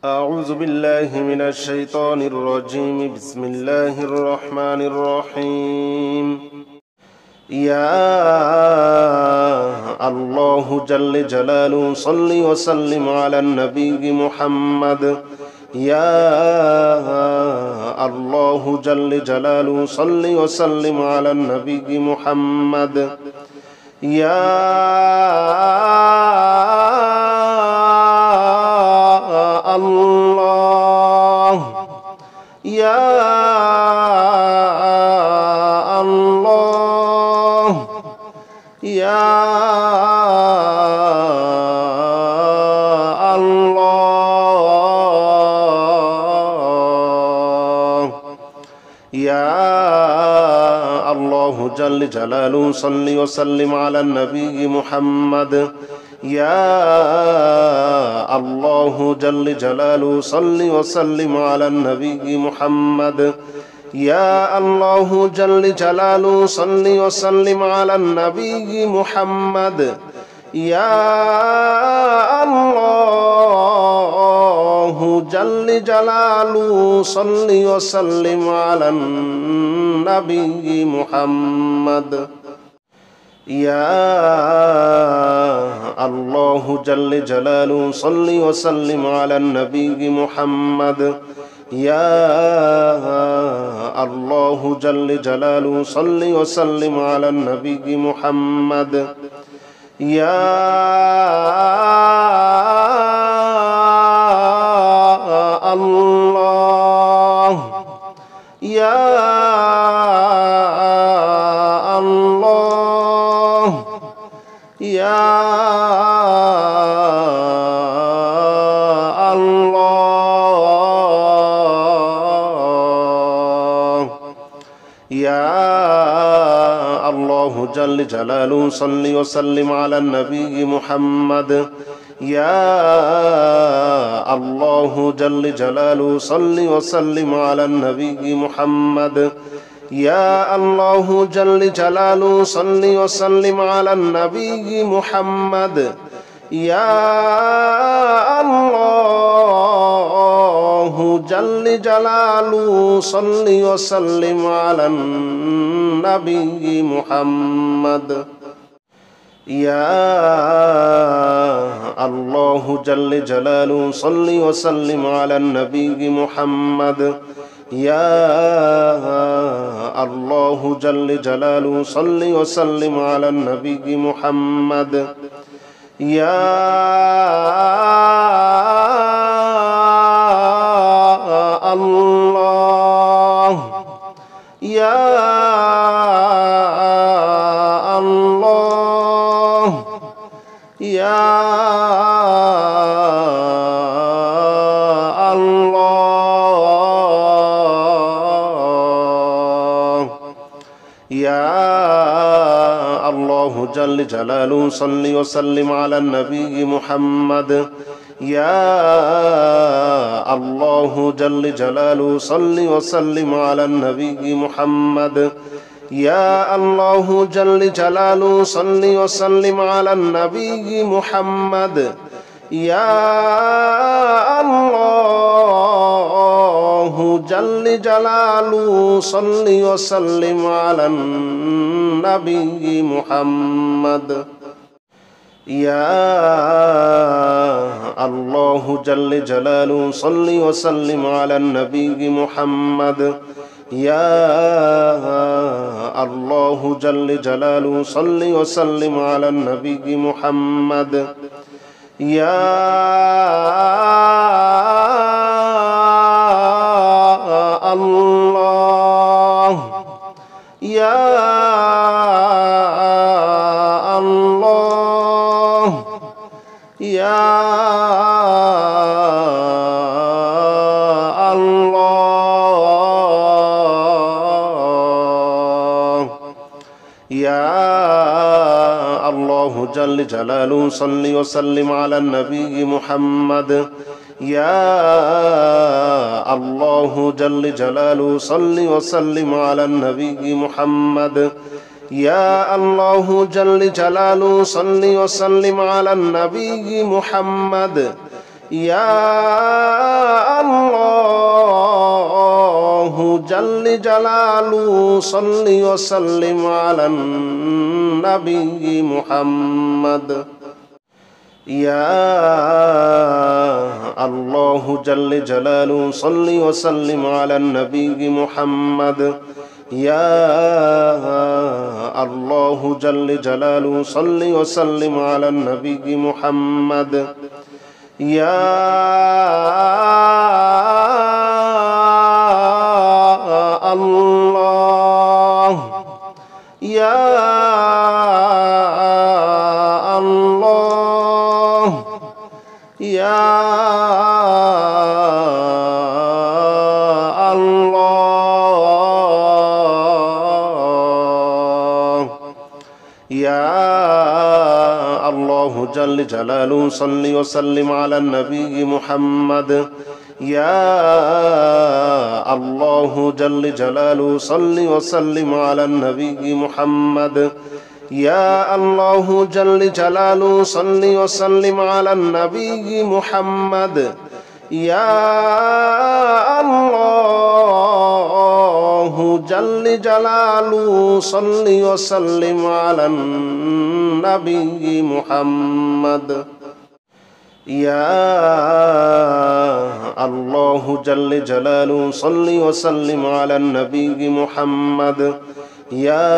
أعوذ بالله من الشيطان الرجيم. بسم الله الرحمن الرحيم. يا الله جل جلاله صل وسلم على النبي محمد. يا الله جل جلاله صل وسلم على النبي محمد. يا الله يا الله يا الله يا الله جل جلاله صل وسلم على النبي محمد. يا الله جل جلاله صل وسلم على النبي محمد. يا الله جل جلاله صل وسلم على النبي محمد. يا الله جل جلاله صل وسلم على النبي محمد. يا الله جل جلاله صل وسلم على النبي محمد. يا الله جل جلاله صل وسلم على النبي محمد. يا الله يا الله يا الله يا الله جل جلاله صل وسلم على النبي محمد. يا الله جل جلاله صل وسلم على النبي محمد. يا الله جل جلاله صل وسلم على النبي محمد. يا الله جل جلاله صل وسلم على النبي محمد. يا الله جل جلاله صل وسلم على النبي محمد. يا الله جل جلاله صل وسلم على النبي محمد. يا الله يا الله يا الله يا الله جل جلاله صل وسلم على النبي محمد. يا الله جل جلاله صل وسلم على النبي محمد. يا الله جل جلاله صل وسلم على النبي محمد. يا الله جل جلاله صل وسلم على النبي محمد. يا الله جل جلاله صل وسلم على النبي محمد. يا الله جل جلاله صل وسلم على النبي محمد. يا الله يا الله يا الله يا الله جل جلاله صل وسلم على النبي محمد. يا الله جل جلاله صل وسلم على النبي محمد. يا الله جل جلاله صل وسلم على النبي محمد. يا جلاله صل وسلم على النبي محمد يا الله جل جلاله صل وسلم على النبي محمد يا الله جل جلاله صل وسلم على النبي محمد يا الله يا الله يا الله يا الله جل جلاله صل وسلم على النبي محمد يا الله جل جلاله صل وسلم على النبي محمد يا الله جل جلاله صل وسلم على النبي محمد يا الله جل جلاله صل وسلم على النبي محمد يا الله جل جلاله صل وسلم على النبي محمد يا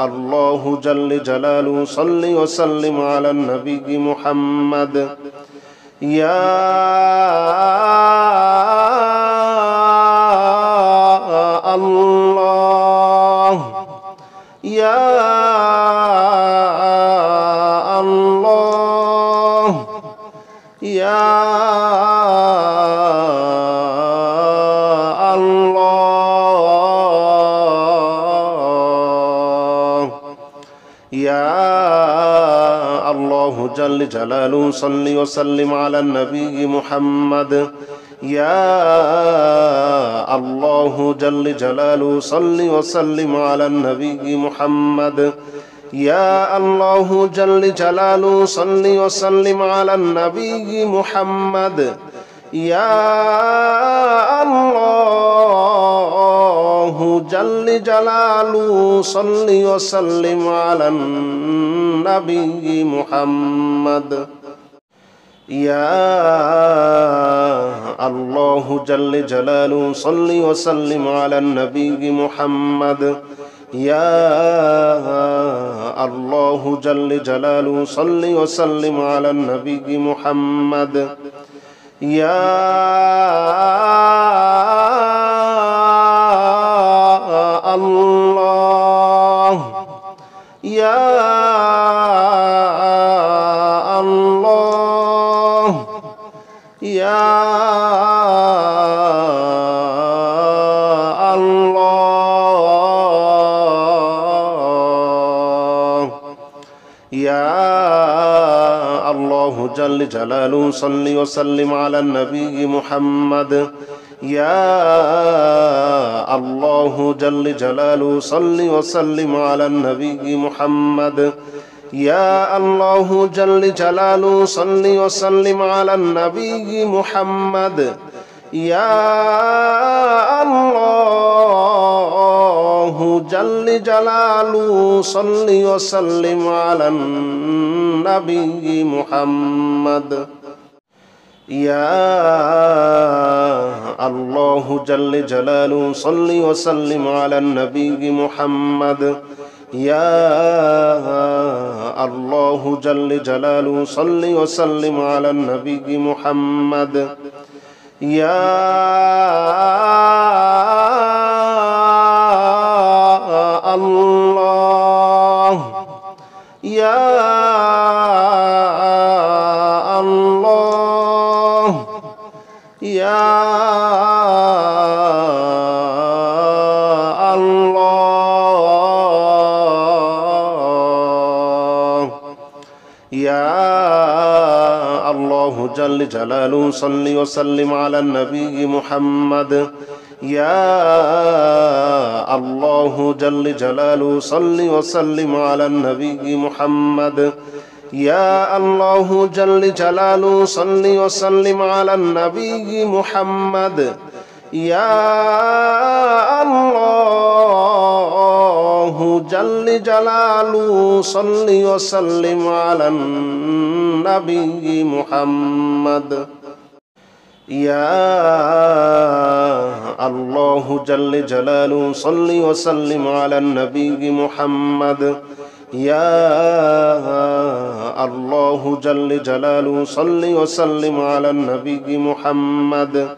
الله جل جلاله صل وسلم على النبي محمد يا الله يا الله يا الله يا الله جل جلاله صل وسلم على النبي محمد يا الله جل جلاله صل وسلم على النبي محمد يا الله جل جلاله صل وسلم على النبي محمد يا الله جل جلاله صل وسلم على النبي محمد يا الله جل جلاله صل وسلم على النبي محمد يا الله جل جلاله صل وسلم على النبي محمد يا الله يا الله يا الله يا الله جل جلاله صل وسلم على النبي محمد يا الله جل جلاله صل وسلم على النبي محمد يا الله جل جلاله صل وسلم على النبي محمد يا الله جل جلاله صل وسلم على النبي محمد يا الله جل جلاله صل وسلم على النبي محمد يا الله جل جلاله صل وسلم على النبي محمد يا الله يا الله يا الله يا الله جل جلاله صل وسلم على النبي محمد يا الله جل جلاله صل وسلم على النبي محمد يا الله جل جلاله صل وسلم على النبي محمد يا الله جل جلاله صل وسلم على النبي محمد يا الله جل جلاله صل وسلم على النبي محمد يا الله جل جلاله صل وسلم على النبي محمد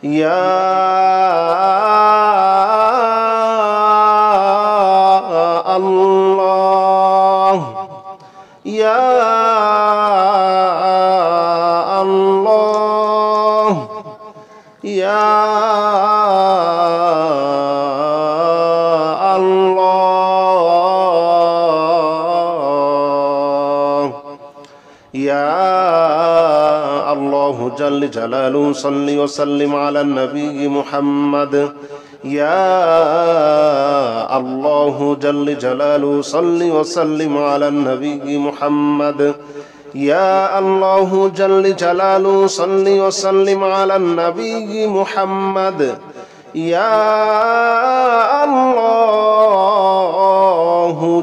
يا الله يا الله يا الله يا الله جل جلاله صل وسلم على النبي محمد يا الله جل جلاله صل وسلم على النبي محمد يا الله جل جلاله صل وسلم على النبي محمد يا الله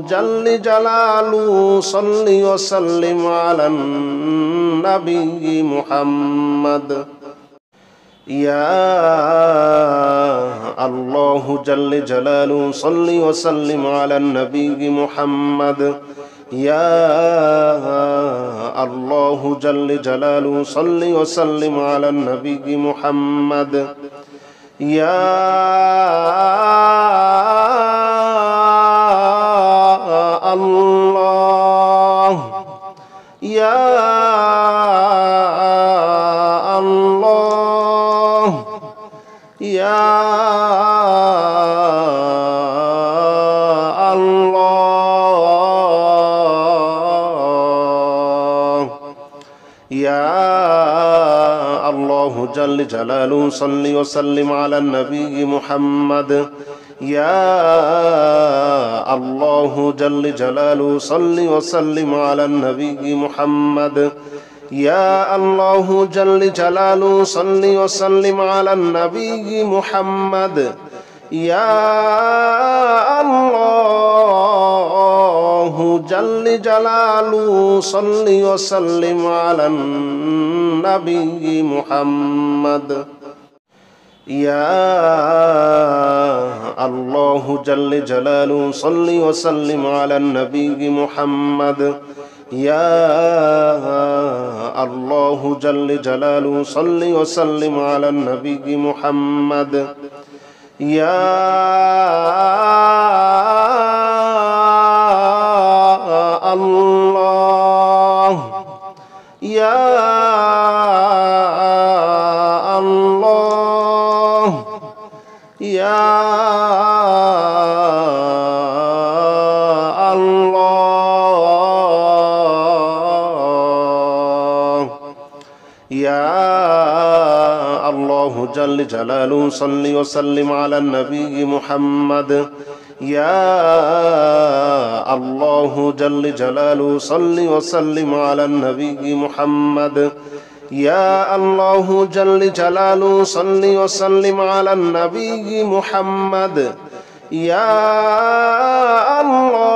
جل جلاله صل وسلم على النبي محمد يا الله جل جلاله صل وسلم على النبي محمد يا الله جل جلاله صل وسلم على النبي محمد يا الله يا الله يا الله يا الله جل جلاله صل وسلم على النبي محمد يا الله جل جلاله صل وسلم على النبي محمد يا الله جل جلاله صل وسلم على النبي محمد يا الله جل جلاله صل وسلم على النبي محمد يا الله جل جلاله صل وسلم على النبي محمد يا الله جل جلاله صل وسلم على النبي محمد يا الله يا الله يا الله يا الله جل جلاله صل وسلم على النبي محمد يا الله جل جلاله صل وسلم على النبي محمد يا الله جل جلاله صل وسلم على النبي محمد يا الله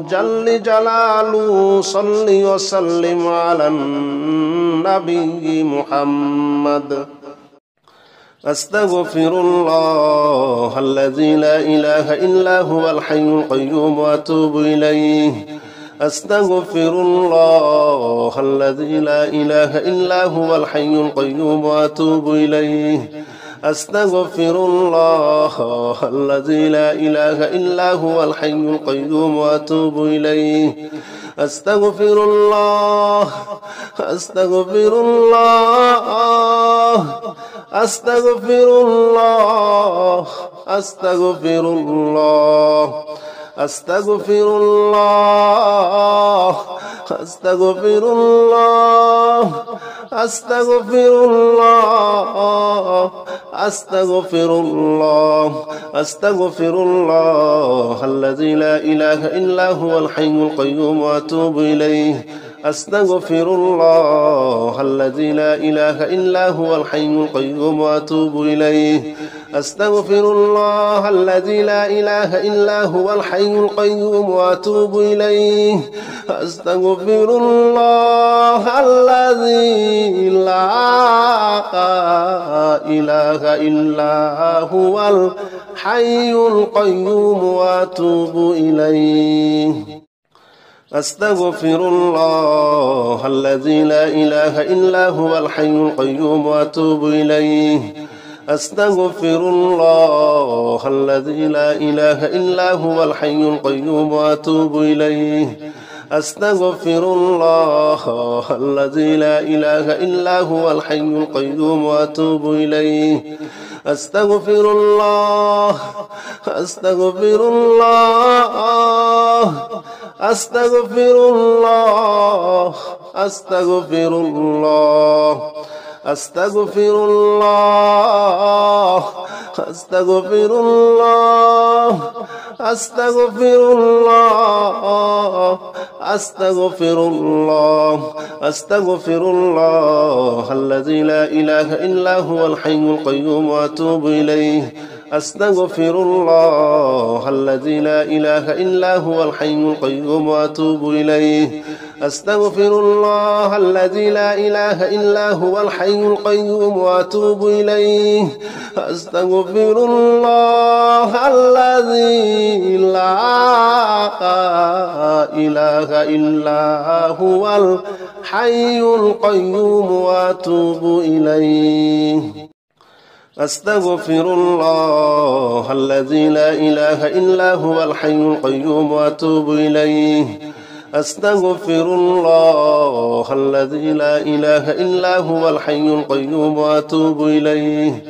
جل جلاله صل وسلم على النبي محمد أستغفر الله الذي لا إله إلا هو الحي القيوم وأتوب إليه أستغفر الله الذي لا إله إلا هو الحي القيوم وأتوب إليه أستغفر الله الذي لا إله إلا هو الحي القيوم وأتوب إليه أستغفر الله أستغفر الله أستغفر الله أستغفر الله أستغفر الله أستغفر الله أستغفر الله أستغفر الله أستغفر الله الذي لا إله إلا هو الحي القيوم وأتوب إليه أستغفر الله الله الذي لا إله إلا هو الحي القيوم وأتوب إليه أستغفر الله الذي لا إله إلا هو الحي القيوم وأتوب إليه أستغفر الله الذي لا إله إلا هو الحي القيوم وأتوب إليه أستغفر الله الذي لا إله إلا هو الحي القيوم وأتوب إليه أستغفر الله الذي لا إله إلا هو الحي القيوم وأتوب إليه أستغفر الله الذي لا إله إلا هو الحي القيوم وأتوب إليه أستغفر الله أستغفر الله أستغفر الله أستغفر الله أستغفر الله أستغفر الله أستغفر الله أستغفر الله أستغفر الله الذي لا إله إلا هو الحي القيوم وأتوب إليه أستغفر الله الذي لا إله إلا هو الحي القيوم وأتوب إليه أستغفر الله الذي لا إله إلا هو الحي القيوم وأتوب إليه أستغفر الله الذي لا إله إلا هو الحي القيوم وأتوب إليه أستغفر الله الذي لا إله إلا هو الحي القيوم وأتوب إليه أستغفر الله الذي لا إله إلا هو الحي القيوم وأتوب إليه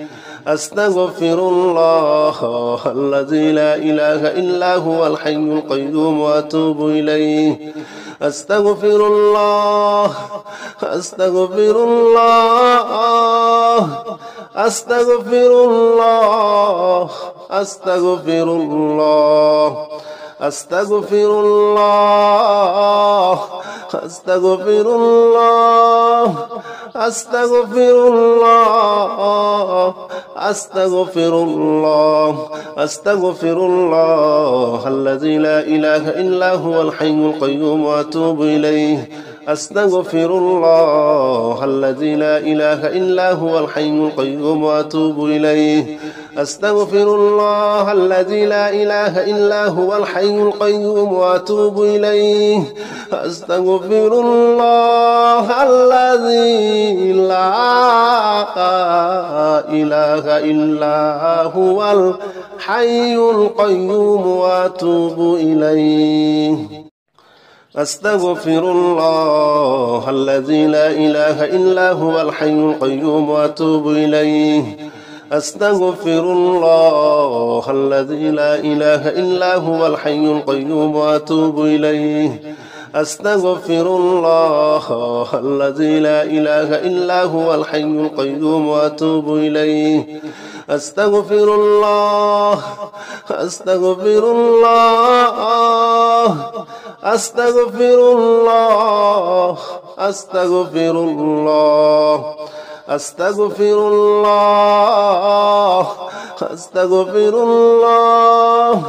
أستغفر الله الذي لا إله إلا هو الحي القيوم وأتوب إليه أستغفر الله أستغفر الله أستغفر الله أستغفر الله أستغفر الله أستغفر الله أستغفر الله أستغفر الله أستغفر الله الذي لا إله إلا هو الحي القيوم وأتوب إليه أستغفر الله الذي لا إله إلا هو الحي القيوم وأتوب إليه أستغفر الله الذي لا إله إلا هو الحي القيوم وأتوب إليه أستغفر الله الذي لا إله إلا هو الحي القيوم وأتوب إليه أستغفر الله الذي لا إله إلا هو الحي القيوم وأتوب إليه أستغفر الله الذي لا إله إلا هو الحي القيوم وأتوب إليه أستغفر الله الذي لا إله إلا هو الحي القيوم وأتوب إليه أستغفر الله أستغفر الله أستغفر الله أستغفر الله أستغفر الله أستغفر الله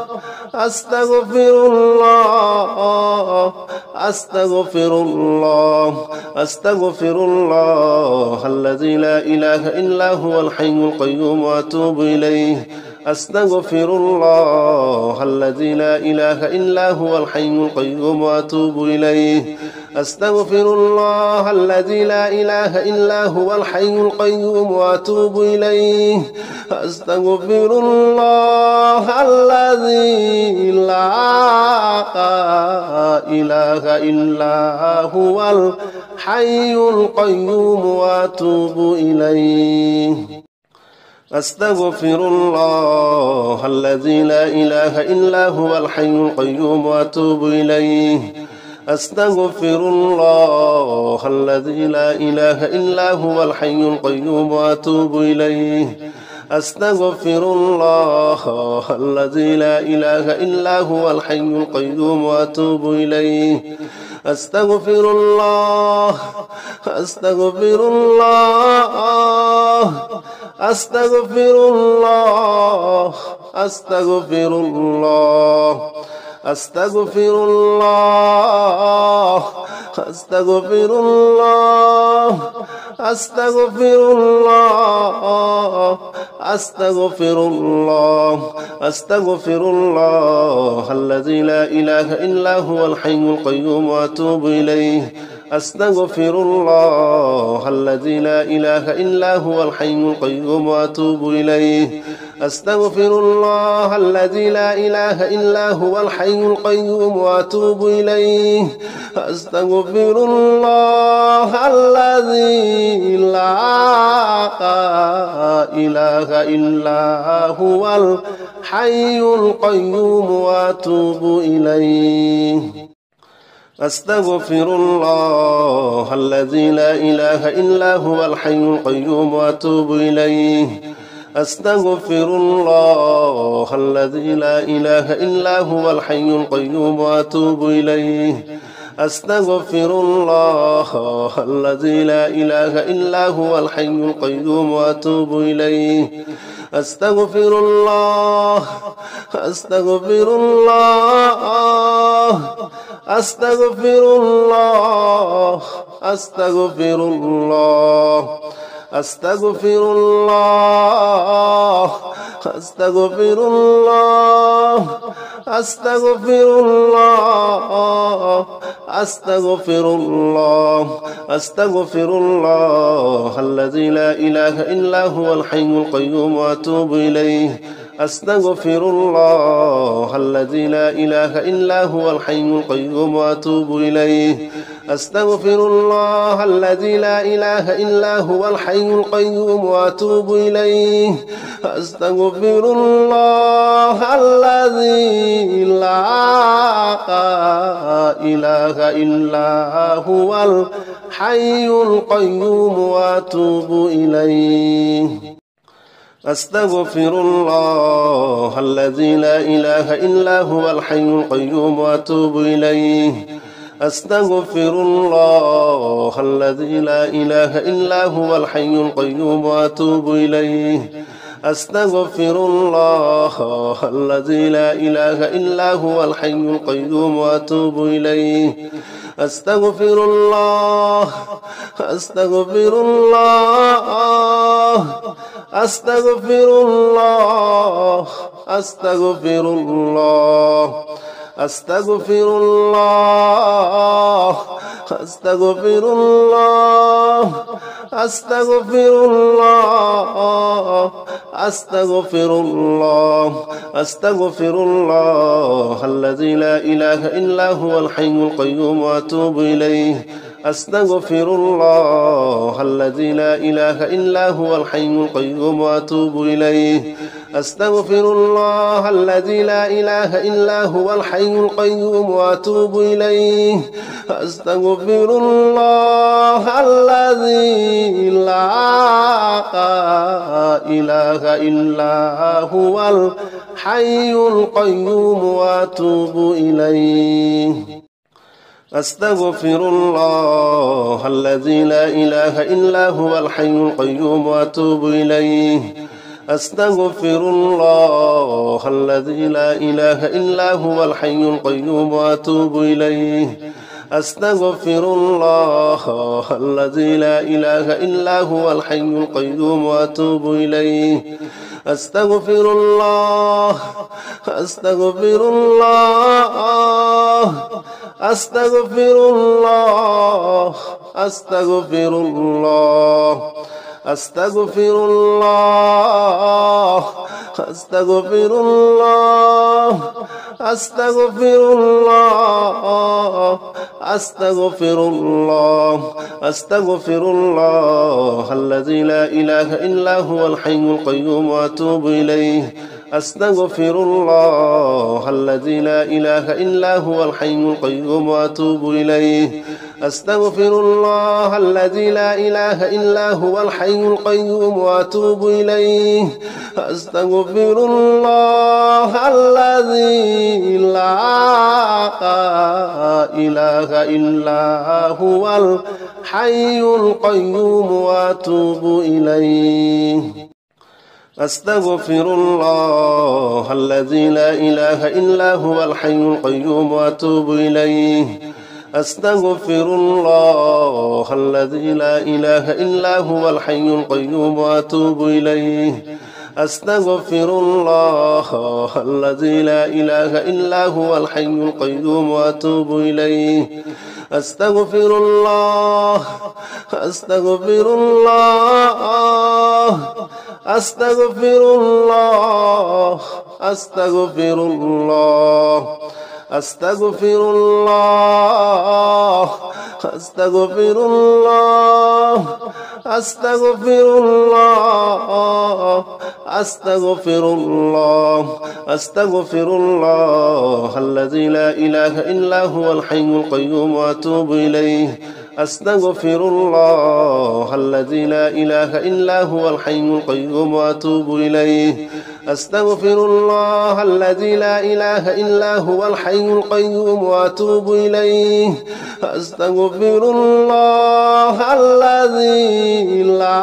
أستغفر الله أستغفر الله أستغفر الله الذي لا إله إلا هو الحي القيوم وأتوب إليه أستغفر الله الذي لا إله إلا هو الحي القيوم وأتوب إليه أستغفر الله الذي لا إله إلا هو الحي القيوم وأتوب إليه أستغفر الله الذي لا إله إلا هو الحي القيوم وأتوب إليه أستغفر الله الذي لا إله إلا هو الحي القيوم وأتوب إليه أستغفر الله الذي لا إله إلا هو الحي القيوم وأتوب إليه أستغفر الله الذي لا إله إلا هو الحي القيوم وأتوب إليه أستغفر الله أستغفر الله أستغفر الله أستغفر الله أستغفر الله أستغفر الله أستغفر الله أستغفر الله أستغفر الله الذي لا إله إلا هو الحي القيوم وأتوب إليه أستغفر الله الذي لا إله إلا هو الحي القيوم وأتوب إليه أستغفر الله الذي لا إله إلا هو الحي القيوم وأتوب إليه أستغفر الله الذي لا إله إلا هو الحي القيوم وأتوب إليه أستغفر الله الذي لا إله إلا هو الحي القيوم وأتوب إليه أستغفر الله الذي لا إله إلا هو الحي القيوم وأتوب إليه أستغفر الله الذي لا إله إلا هو الحي القيوم وأتوب إليه أستغفر الله أستغفر الله أستغفر الله أستغفر الله أستغفر الله أستغفر الله أستغفر الله أستغفر الله أستغفر الله الذي لا إله إلا هو الحي القيوم وأتوب إليه أستغفر الله الذي لا إله إلا هو الحي القيوم وأتوب إليه أستغفر الله الذي لا إله إلا هو الحي القيوم وأتوب إليه أستغفر الله الذي لا إله إلا هو الحي القيوم وأتوب إليه أستغفر الله الذي لا إله إلا هو الحي القيوم وأتوب إليه أستغفر الله الذي لا إله إلا هو الحي القيوم وأتوب إليه أستغفر الله الذي لا إله إلا هو الحي القيوم وأتوب إليه أستغفر الله أستغفر الله أستغفر الله أستغفر الله أستغفر الله أستغفر الله أستغفر الله أستغفر الله أستغفر الله الذي لا إله إلا هو الحي القيوم وأتوب إليه أستغفر الله الذي لا إله إلا هو الحي القيوم وأتوب إليه أستغفر الله الذي لا إله إلا هو الحي القيوم وأتوب إليه أستغفر الله الذي لا إله إلا هو الحي القيوم وأتوب إليه أستغفر الله الذي لا إله إلا هو الحي القيوم وأتوب إليه أستغفر الله الذي لا إله إلا هو الحي القيوم وأتوب إليه أستغفر الله الذي لا إله إلا هو الحي القيوم وأتوب إليه أستغفر الله أستغفر الله أستغفر الله أستغفر الله أستغفر الله أستغفر الله أستغفر الله أستغفر الله أستغفر الله الذي لا إله إلا هو الحي القيوم وأتوب إليه أستغفر الله الذي لا إله إلا هو الحي القيوم وأتوب إليه أستغفر الله الذي لا إله إلا هو الحي القيوم وأتوب إليه أستغفر الله الذي لا إله إلا هو الحي القيوم وأتوب إليه أستغفر الله الذي لا إله إلا هو الحي القيوم وأتوب إليه أستغفر الله الذي لا إله إلا هو الحي القيوم وأتوب إليه أستغفر الله الذي لا إله إلا هو الحي القيوم وأتوب إليه أستغفر الله أستغفر الله أستغفر الله أستغفر الله أستغفر الله أستغفر الله أستغفر الله أستغفر الله أستغفر الله الذي لا إله إلا هو الحي القيوم وأتوب إليه أستغفر الله الذي لا إله إلا هو الحي القيوم وأتوب إليه أستغفر الله الذي لا إله إلا هو الحي القيوم وأتوب إليه أستغفر الله الذي لا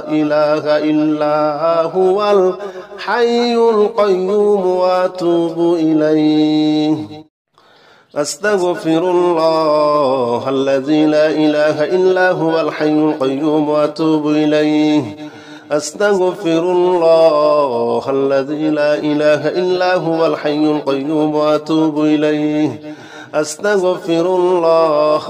إله إلا هو الحي القيوم وأتوب إليه أستغفر الله الذي لا إله إلا هو الحي القيوم وأتوب إليه أستغفر الله الذي لا إله إلا هو الحي القيوم وأتوب إليه أستغفر الله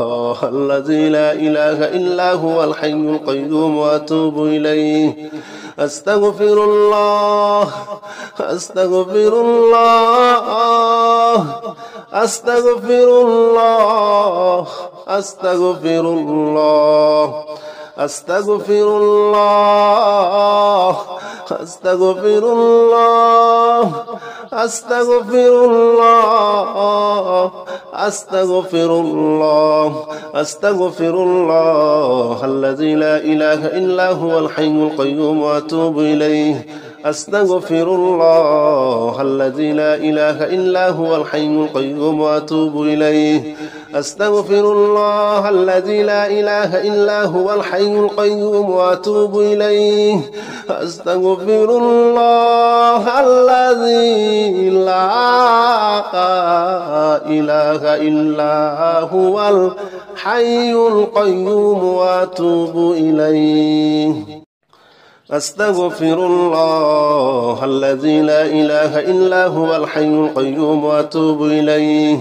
الذي لا إله إلا هو الحي القيوم وأتوب إليه أستغفر الله أستغفر الله أستغفر الله أستغفر الله أستغفر الله أستغفر الله أستغفر الله أستغفر الله أستغفر الله الذي لا إله إلا هو الحي القيوم وأتوب إليه أستغفر الله الذي لا إله إلا هو الحي القيوم وأتوب إليه أستغفر الله الذي لا إله إلا هو الحي القيوم وأتوب إليه أستغفر الله الذي لا إله إلا هو الحي القيوم وأتوب إليه أستغفر الله الذي لا إله إلا هو الحي القيوم وأتوب إليه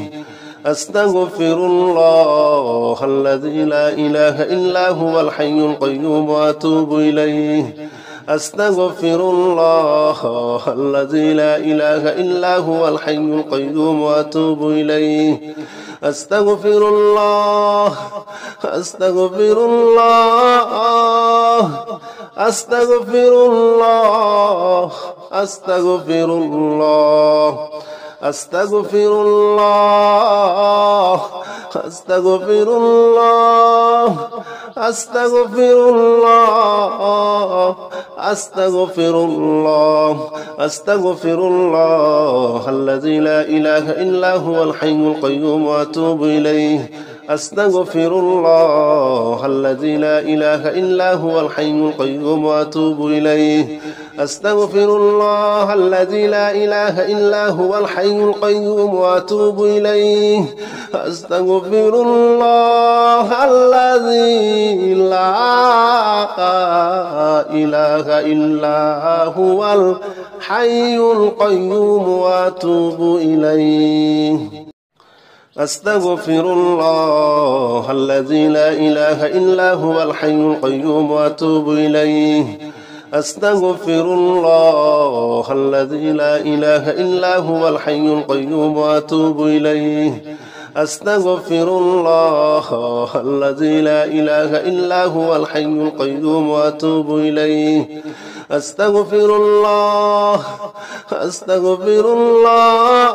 أستغفر الله الذي لا إله إلا هو الحي القيوم وأتوب إليه أستغفر الله الذي لا إله إلا هو الحي القيوم وأتوب إليه أستغفر الله أستغفر الله أستغفر الله أستغفر الله أستغفر الله أستغفر الله أستغفر الله أستغفر الله أستغفر الله الذي لا إله إلا هو الحي القيوم وأتوب إليه أستغفر الله الذي لا إله إلا هو الحي القيوم وأتوب إليه أستغفر الله الذي لا إله إلا هو الحي القيوم وأتوب إليه أستغفر الله الذي لا إله إلا هو الحي القيوم وأتوب إليه أستغفر الله الذي لا إله إلا هو الحي القيوم وأتوب إليه أستغفر الله الذي لا إله إلا هو الحي القيوم وأتوب إليه أستغفر الله الذي لا إله إلا هو الحي القيوم وأتوب إليه أستغفر الله أستغفر الله